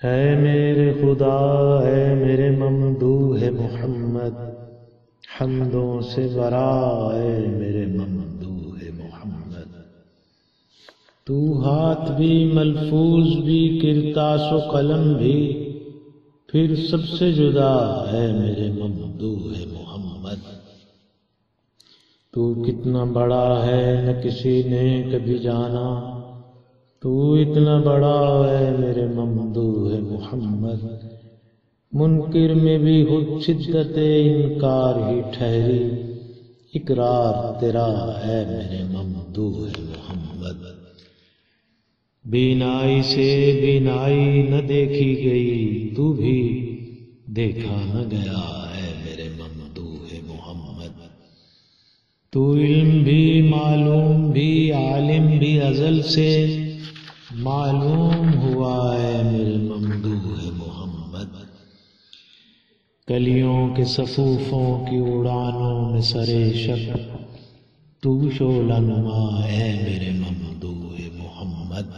ہے میرے خدا ہے میرے ممدوح محمد، حمدوں سے برا ہے میرے ممدوح محمد۔ تو ہاتھ بھی ملفوظ بھی کرتاس و قلم بھی، پھر سب سے جدا ہے میرے ممدوح محمد۔ تو کتنا بڑا ہے نہ کسی نے کبھی جانا، تو اتنا بڑا ہے میرے ممدوح محمد۔ منکر میں بھی خود شدت انکار ہی ٹھہری، اقرار تیرا ہے میرے ممدوح محمد۔ بینائی سے بینائی نہ دیکھی گئی، تو بھی دیکھا نہ گیا ہے میرے ممدوح محمد۔ تو علم بھی معلوم بھی عالم بھی ازل سے معلوم ہوا ہے میرے ممدوح محمد۔ کلیوں کے صفوفوں کی اڑانوں میں سرے شب، تو شعلہ نما ہے میرے ممدوح محمد۔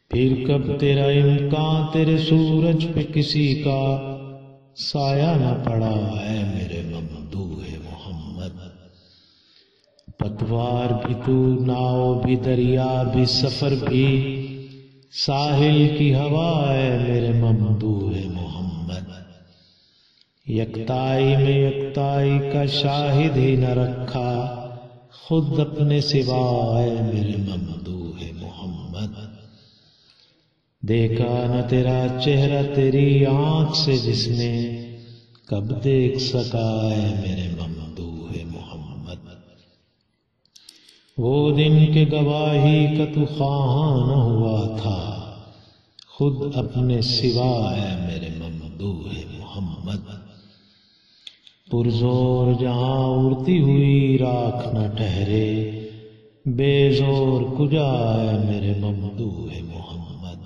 پھر کب تیرا امکان تیرے سورج پہ کسی کا سایہ نہ پڑا ہے میرے ممدوح محمد۔ پتوار بھی تو ناؤ بھی دریا بھی سفر بھی، ساحل کی ہوا ہے میرے ممدوح محمد۔ یکتائی میں یکتائی کا شاہد ہی نہ رکھا، خود اپنے سوا ہے میرے ممدوح محمد۔ دیکھا نہ تیرا چہرہ تیری آنکھ سے جس نے، کب دیکھ سکا ہے میرے ممدوح محمد۔ وہ دن کے گواہی کا تو خواہاں نہ ہوا تھا، خود اپنے سوا ہے میرے ممدوح محمد۔ پرزور جہاں اڑتی ہوئی راکھ نہ ٹھہرے، بے زور کجا ہے میرے ممدوح محمد۔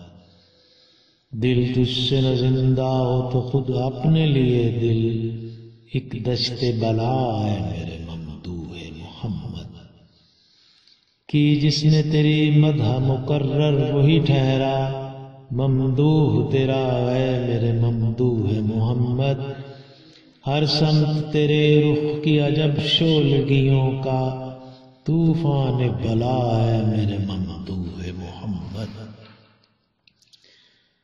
دل تجھ سے نہ زندہ ہو تو خود اپنے لیے دل ایک دشت بلا ہے میرے ممدوح محمد۔ کی جس نے تیری مدح مقرر وہی ٹھہرا، ممدوح تیرا ہے میرے ممدوح محمد۔ ہر سمت تیرے رخ کی عجب شولگیوں کا طوفان بلا ہے میرے ممدوح محمد۔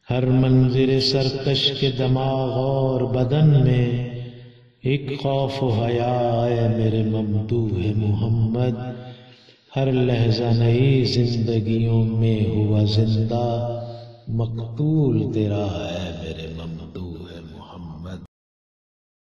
ہر منظر سرکش کے دماغ اور بدن میں ایک خوف و حیا ہے میرے ممدوح محمد۔ ہر لحظہ نئی زندگیوں میں ہوا زندہ، مقتول تیرا ہے میرے ممدوح